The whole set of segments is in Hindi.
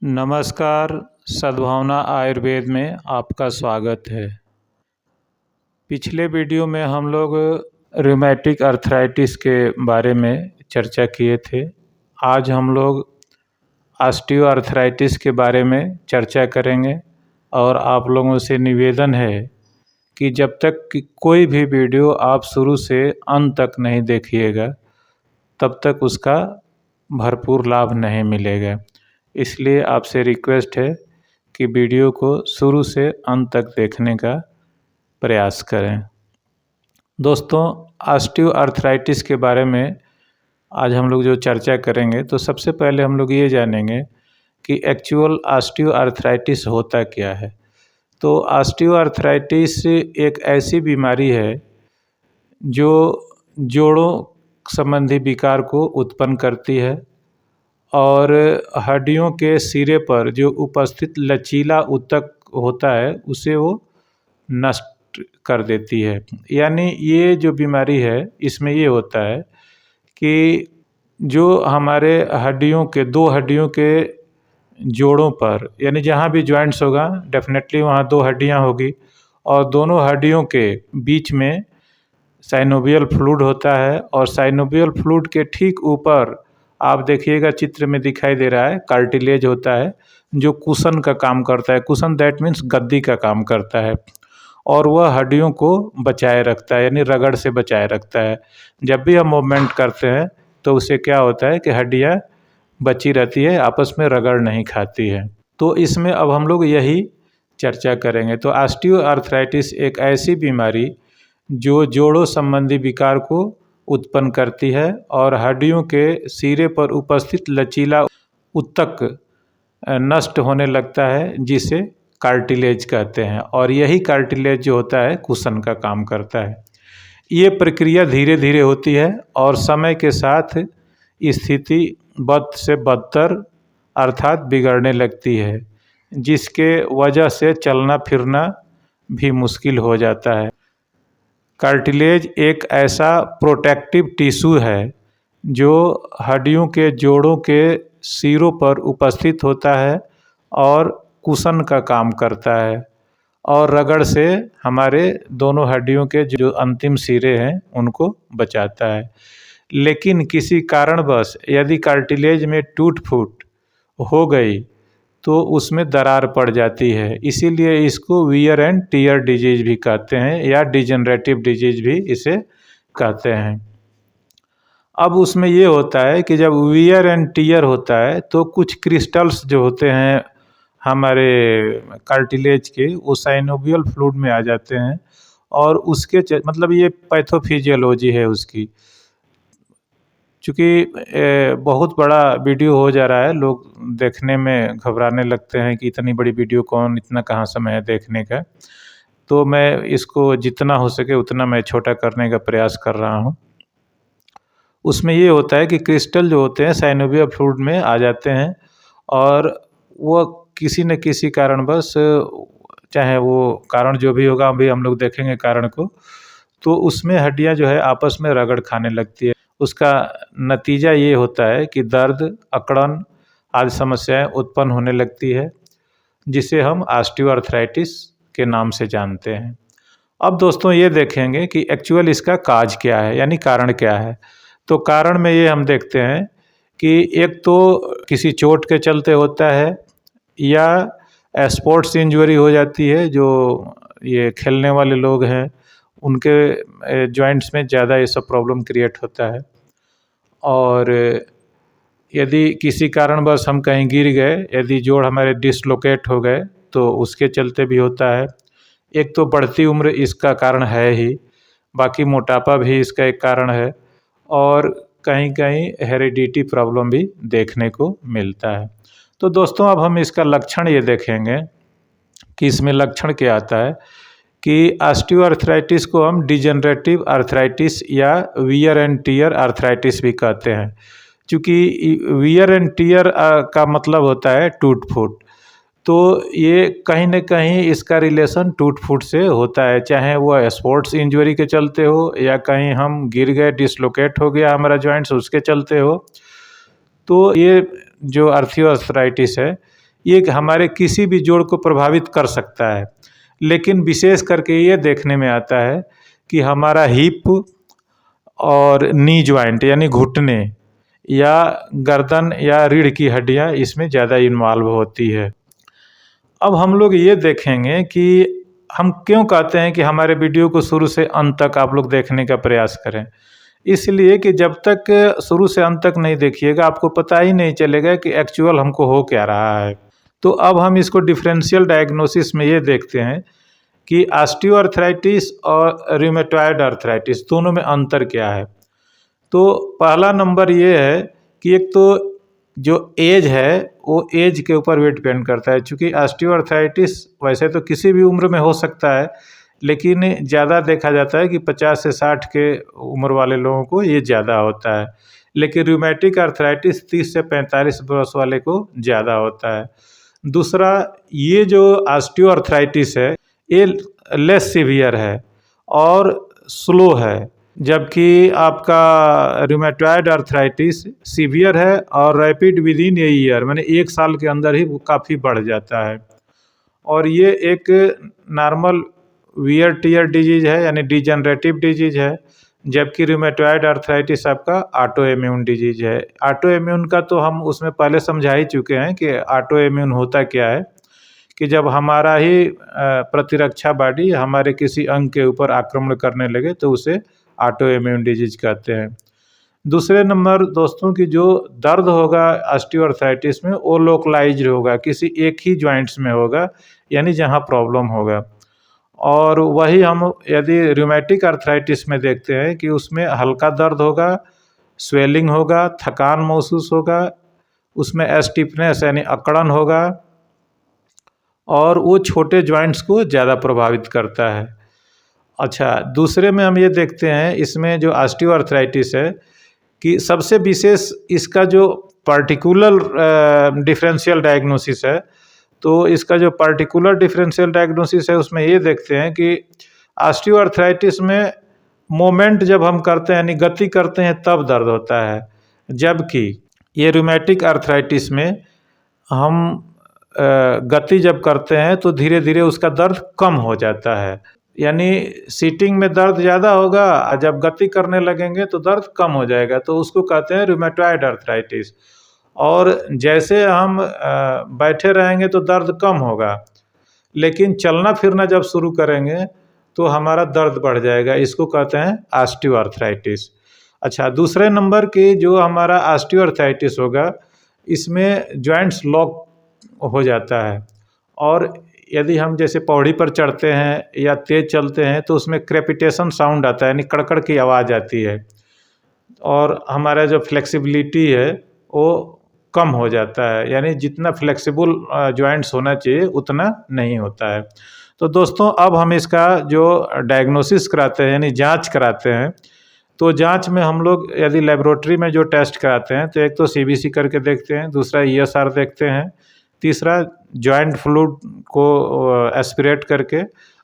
नमस्कार। सद्भावना आयुर्वेद में आपका स्वागत है। पिछले वीडियो में हम लोग रूमेटिक अर्थराइटिस के बारे में चर्चा किए थे। आज हम लोग ऑस्टियोआर्थराइटिस के बारे में चर्चा करेंगे और आप लोगों से निवेदन है कि जब तक कि कोई भी वीडियो आप शुरू से अंत तक नहीं देखिएगा तब तक उसका भरपूर लाभ नहीं मिलेगा। इसलिए आपसे रिक्वेस्ट है कि वीडियो को शुरू से अंत तक देखने का प्रयास करें। दोस्तों, ऑस्टियोआर्थराइटिस के बारे में आज हम लोग जो चर्चा करेंगे तो सबसे पहले हम लोग ये जानेंगे कि एक्चुअल ऑस्टियोआर्थराइटिस होता क्या है। तो ऑस्टियोआर्थराइटिस एक ऐसी बीमारी है जो जोड़ों संबंधी विकार को उत्पन्न करती है और हड्डियों के सिरे पर जो उपस्थित लचीला ऊतक होता है उसे वो नष्ट कर देती है। यानी ये जो बीमारी है इसमें ये होता है कि जो हमारे दो हड्डियों के जोड़ों पर, यानी जहाँ भी जॉइंट्स होगा डेफिनेटली वहाँ दो हड्डियाँ होगी और दोनों हड्डियों के बीच में साइनोवियल फ्लूइड होता है और साइनोवियल फ्लूइड के ठीक ऊपर आप देखिएगा चित्र में दिखाई दे रहा है कार्टिलेज होता है जो कुशन का काम करता है। कुशन दैट मीन्स गद्दी का काम करता है और वह हड्डियों को बचाए रखता है, यानी रगड़ से बचाए रखता है। जब भी हम मूवमेंट करते हैं तो उससे क्या होता है कि हड्डियाँ बची रहती है, आपस में रगड़ नहीं खाती है। तो इसमें अब हम लोग यही चर्चा करेंगे। तो ऑस्टियोआर्थराइटिस एक ऐसी बीमारी जो जोड़ों संबंधी विकार को उत्पन्न करती है और हड्डियों के सिरे पर उपस्थित लचीला ऊतक नष्ट होने लगता है जिसे कार्टिलेज कहते हैं और यही कार्टिलेज जो होता है कुशन का काम करता है। ये प्रक्रिया धीरे धीरे होती है और समय के साथ स्थिति बद से बदतर अर्थात बिगड़ने लगती है, जिसके वजह से चलना फिरना भी मुश्किल हो जाता है। कार्टिलेज एक ऐसा प्रोटेक्टिव टिश्यू है जो हड्डियों के जोड़ों के सिरों पर उपस्थित होता है और कुशन का काम करता है और रगड़ से हमारे दोनों हड्डियों के जो अंतिम सिरे हैं उनको बचाता है। लेकिन किसी कारणवश यदि कार्टिलेज में टूट फूट हो गई तो उसमें दरार पड़ जाती है, इसीलिए इसको वियर एंड टीयर डिजीज भी कहते हैं या डिजेनरेटिव डिजीज भी इसे कहते हैं। अब उसमें ये होता है कि जब वियर एंड टीयर होता है तो कुछ क्रिस्टल्स जो होते हैं हमारे कार्टिलेज के वो साइनोवियल फ्लूइड में आ जाते हैं और उसके मतलब ये पैथोफिजियोलॉजी है उसकी। चूँकि बहुत बड़ा वीडियो हो जा रहा है, लोग देखने में घबराने लगते हैं कि इतनी बड़ी वीडियो कौन, इतना कहाँ समय है देखने का। तो मैं इसको जितना हो सके उतना मैं छोटा करने का प्रयास कर रहा हूँ। उसमें ये होता है कि क्रिस्टल जो होते हैं साइनोवियल फ्लूइड में आ जाते हैं और वो किसी न किसी कारणवश, चाहे वो कारण जो भी होगा अभी हम लोग देखेंगे कारण को, तो उसमें हड्डियाँ जो है आपस में रगड़ खाने लगती है। उसका नतीजा ये होता है कि दर्द, अकड़न आदि समस्याएं उत्पन्न होने लगती है जिसे हम ऑस्टियोआर्थराइटिस के नाम से जानते हैं। अब दोस्तों ये देखेंगे कि एक्चुअल इसका काज क्या है, यानी कारण क्या है। तो कारण में ये हम देखते हैं कि एक तो किसी चोट के चलते होता है या स्पोर्ट्स इंजरी हो जाती है, जो ये खेलने वाले लोग हैं उनके जॉइंट्स में ज़्यादा ये सब प्रॉब्लम क्रिएट होता है। और यदि किसी कारणवश हम कहीं गिर गए, यदि जोड़ हमारे डिसलोकेट हो गए तो उसके चलते भी होता है। एक तो बढ़ती उम्र इसका कारण है ही, बाकी मोटापा भी इसका एक कारण है और कहीं कहीं हेरिडिटी प्रॉब्लम भी देखने को मिलता है। तो दोस्तों अब हम इसका लक्षण ये देखेंगे कि इसमें लक्षण क्या आता है कि ऑस्टियोआर्थराइटिस को हम डिजेनरेटिव आर्थराइटिस या वियर एंड टीयर आर्थराइटिस भी कहते हैं। क्योंकि वियर एंड टीयर का मतलब होता है टूट फूट, तो ये कहीं न कहीं इसका रिलेशन टूट फूट से होता है, चाहे वो स्पोर्ट्स इंजरी के चलते हो या कहीं हम गिर गए, डिसलोकेट हो गया हमारा जॉइंट्स उसके चलते हो। तो ये जो ऑस्टियोआर्थराइटिस है ये हमारे किसी भी जोड़ को प्रभावित कर सकता है। लेकिन विशेष करके ये देखने में आता है कि हमारा हिप और नी जॉइंट यानी घुटने या गर्दन या रीढ़ की हड्डियाँ इसमें ज़्यादा इन्वॉल्व होती है। अब हम लोग ये देखेंगे कि हम क्यों कहते हैं कि हमारे वीडियो को शुरू से अंत तक आप लोग देखने का प्रयास करें। इसलिए कि जब तक शुरू से अंत तक नहीं देखिएगा आपको पता ही नहीं चलेगा कि एक्चुअल हमको हो क्या रहा है। तो अब हम इसको डिफरेंशियल डायग्नोसिस में ये देखते हैं कि ऑस्टियोआर्थराइटिस और रूमेटॉयड आर्थराइटिस दोनों में अंतर क्या है। तो पहला नंबर ये है कि एक तो जो एज है वो एज के ऊपर भी डिपेंड करता है, क्योंकि ऑस्टियोआर्थराइटिस वैसे तो किसी भी उम्र में हो सकता है, लेकिन ज़्यादा देखा जाता है कि 50 से 60 के उम्र वाले लोगों को ये ज़्यादा होता है, लेकिन रूमेटिक आर्थराइटिस 30 से 45 वर्ष वाले को ज़्यादा होता है। दूसरा, ये जो ऑस्टियोआर्थराइटिस है ये लेस सीवियर है और स्लो है, जबकि आपका रूमेटॉयड आर्थराइटिस सीवियर है और rapid with in a year, माने 1 साल के अंदर ही वो काफ़ी बढ़ जाता है। और ये एक नॉर्मल वियर टियर डिजीज है यानी डिजनरेटिव डिजीज है, जबकि रूमेटॉयड आर्थराइटिस आपका ऑटो इम्यून डिजीज है। ऑटो इम्यून का तो हम उसमें पहले समझा ही चुके हैं कि ऑटो इम्यून होता क्या है, कि जब हमारा ही प्रतिरक्षा बॉडी हमारे किसी अंग के ऊपर आक्रमण करने लगे तो उसे ऑटो इम्यून डिजीज कहते हैं। दूसरे नंबर दोस्तों की जो दर्द होगा ऑस्टियोआर्थराइटिस में वो लोकलाइज्ड होगा, किसी एक ही जॉइंट्स में होगा, यानी जहाँ प्रॉब्लम होगा। और वही हम यदि रूमेटिक आर्थराइटिस में देखते हैं कि उसमें हल्का दर्द होगा, स्वेलिंग होगा, थकान महसूस होगा, उसमें स्टिफनेस यानी अकड़न होगा और वो छोटे जॉइंट्स को ज़्यादा प्रभावित करता है। अच्छा, दूसरे में हम ये देखते हैं इसमें जो ऑस्टियोआर्थराइटिस है कि सबसे विशेष इसका जो पार्टिकुलर डिफरेंशियल डायग्नोसिस है, तो इसका जो पार्टिकुलर डिफरेंशियल डायग्नोसिस है उसमें ये देखते हैं कि ऑस्टियोआर्थराइटिस में मोमेंट जब हम करते हैं यानी गति करते हैं तब दर्द होता है, जबकि ये रूमेटिक आर्थराइटिस में हम गति जब करते हैं तो धीरे धीरे उसका दर्द कम हो जाता है, यानी सीटिंग में दर्द ज़्यादा होगा, जब गति करने लगेंगे तो दर्द कम हो जाएगा, तो उसको कहते हैं रूमेटॉयड आर्थराइटिस। और जैसे हम बैठे रहेंगे तो दर्द कम होगा, लेकिन चलना फिरना जब शुरू करेंगे तो हमारा दर्द बढ़ जाएगा, इसको कहते हैं ऑस्टियोआर्थराइटिस। अच्छा, दूसरे नंबर की जो हमारा ऑस्टियोआर्थराइटिस होगा इसमें जॉइंट्स लॉक हो जाता है, और यदि हम जैसे पौड़ी पर चढ़ते हैं या तेज़ चलते हैं तो उसमें क्रेपिटेशन साउंड आता है, यानी कड़कड़ की आवाज़ आती है, और हमारा जो फ्लेक्सिबिलिटी है वो कम हो जाता है, यानी जितना फ्लेक्सिबल जॉइंट्स होना चाहिए उतना नहीं होता है। तो दोस्तों अब हम इसका जो डायग्नोसिस कराते हैं यानी जांच कराते हैं, तो जांच में हम लोग यदि लेबोरेटरी में जो टेस्ट कराते हैं तो एक तो सीबीसी करके देखते हैं, दूसरा ईएसआर देखते हैं, तीसरा जॉइंट फ्लूइड को एस्पिरेट करके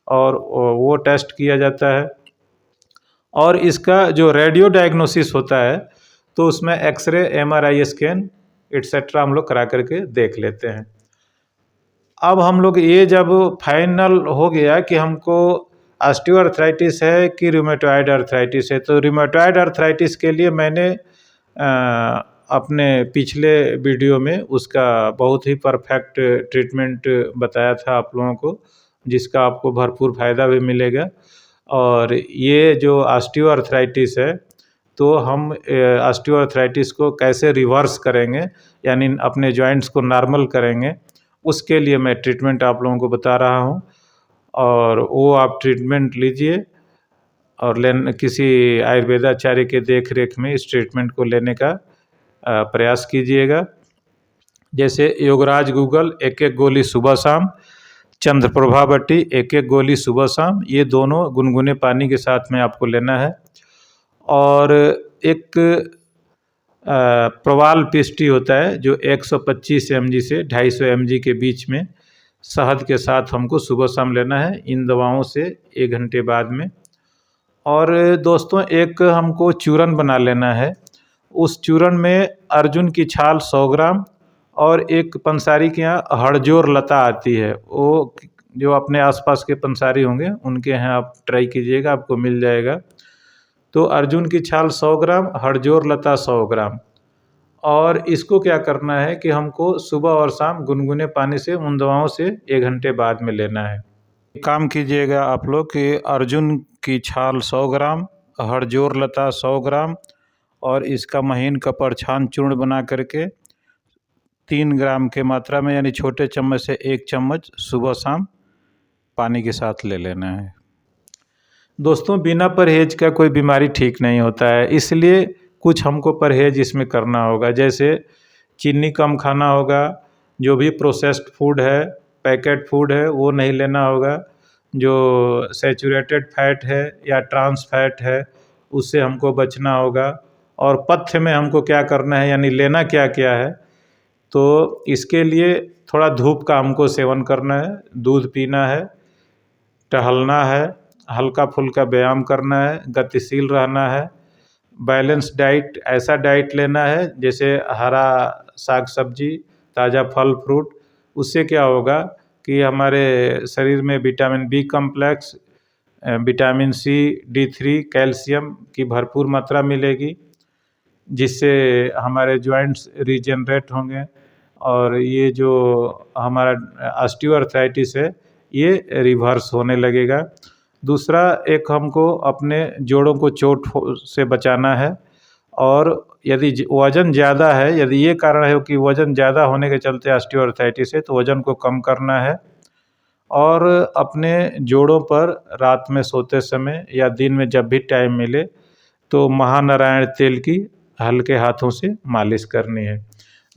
और वो टेस्ट किया जाता है। और इसका जो रेडियो डायग्नोसिस होता है तो उसमें एक्सरे, एमआरआई स्कैन एट्सेट्रा हम लोग करा करके देख लेते हैं। अब हम लोग ये जब फाइनल हो गया कि हमको ऑस्टियोआर्थराइटिस है कि रूमेटॉयड आर्थराइटिस है, तो रूमेटॉयड आर्थराइटिस के लिए मैंने अपने पिछले वीडियो में उसका बहुत ही परफेक्ट ट्रीटमेंट बताया था आप लोगों को, जिसका आपको भरपूर फ़ायदा भी मिलेगा। और ये जो ऑस्टियोआर्थराइटिस है तो हम ऑस्टियोआर्थराइटिस को कैसे रिवर्स करेंगे यानी अपने जॉइंट्स को नॉर्मल करेंगे, उसके लिए मैं ट्रीटमेंट आप लोगों को बता रहा हूँ, और वो आप ट्रीटमेंट लीजिए और किसी आयुर्वेदाचार्य के देख रेख में इस ट्रीटमेंट को लेने का प्रयास कीजिएगा। जैसे योगराज गूगल 1-1 गोली सुबह शाम, चंद्रप्रभा बट्टी 1-1 गोली सुबह शाम, ये दोनों गुनगुने पानी के साथ में आपको लेना है। और एक प्रवाल पिष्टी होता है जो 125 mg से 250 mg के बीच में शहद के साथ हमको सुबह शाम लेना है, इन दवाओं से 1 घंटे बाद में। और दोस्तों एक हमको चूरन बना लेना है, उस चूरन में अर्जुन की छाल 100 ग्राम और एक पंसारी के यहाँ हड़जोर लता आती है, वो जो अपने आसपास के पंसारी होंगे उनके यहाँ आप ट्राई कीजिएगा, आपको मिल जाएगा। तो अर्जुन की छाल 100 ग्राम, हड़जोर लता 100 ग्राम। और इसको क्या करना है कि हमको सुबह और शाम गुनगुने पानी से उन दवाओं से 1 घंटे बाद में लेना है। काम कीजिएगा आप लोग कि अर्जुन की छाल 100 ग्राम, हड़जोर लता 100 ग्राम और इसका महीन कपरछान चूर्ण बना करके 3 ग्राम के मात्रा में, यानी छोटे चम्मच से 1 चम्मच सुबह शाम पानी के साथ ले लेना है। दोस्तों, बिना परहेज का कोई बीमारी ठीक नहीं होता है, इसलिए कुछ हमको परहेज इसमें करना होगा। जैसे चीनी कम खाना होगा, जो भी प्रोसेस्ड फूड है, पैकेट फूड है, वो नहीं लेना होगा। जो सैचुरेटेड फैट है या ट्रांस फैट है उससे हमको बचना होगा। और पथ्य में हमको क्या करना है, यानी लेना क्या क्या है, तो इसके लिए थोड़ा धूप का हमको सेवन करना है, दूध पीना है, टहलना है, हल्का फुल्का व्यायाम करना है, गतिशील रहना है। बैलेंस डाइट, ऐसा डाइट लेना है जैसे हरा साग सब्जी, ताज़ा फल फ्रूट। उससे क्या होगा कि हमारे शरीर में vitamin B complex, vitamin C, D3, calcium की भरपूर मात्रा मिलेगी, जिससे हमारे जॉइंट्स रीजनरेट होंगे और ये जो हमारा ऑस्टियोआर्थराइटिस है ये रिवर्स होने लगेगा। दूसरा, एक हमको अपने जोड़ों को चोट से बचाना है। और यदि वज़न ज़्यादा है, यदि ये कारण है कि वज़न ज़्यादा होने के चलते ऑस्टियोआर्थराइटिस है, तो वज़न को कम करना है। और अपने जोड़ों पर रात में सोते समय या दिन में जब भी टाइम मिले तो महानारायण तेल की हल्के हाथों से मालिश करनी है।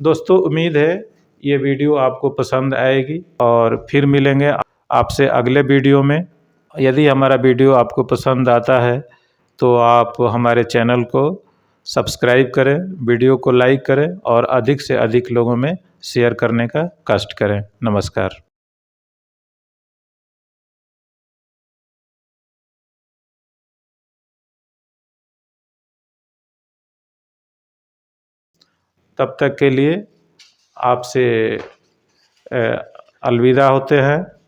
दोस्तों, उम्मीद है ये वीडियो आपको पसंद आएगी और फिर मिलेंगे आपसे अगले वीडियो में। यदि हमारा वीडियो आपको पसंद आता है तो आप हमारे चैनल को सब्सक्राइब करें, वीडियो को लाइक करें और अधिक से अधिक लोगों में शेयर करने का कष्ट करें। नमस्कार। तब तक के लिए आपसे अलविदा होते हैं।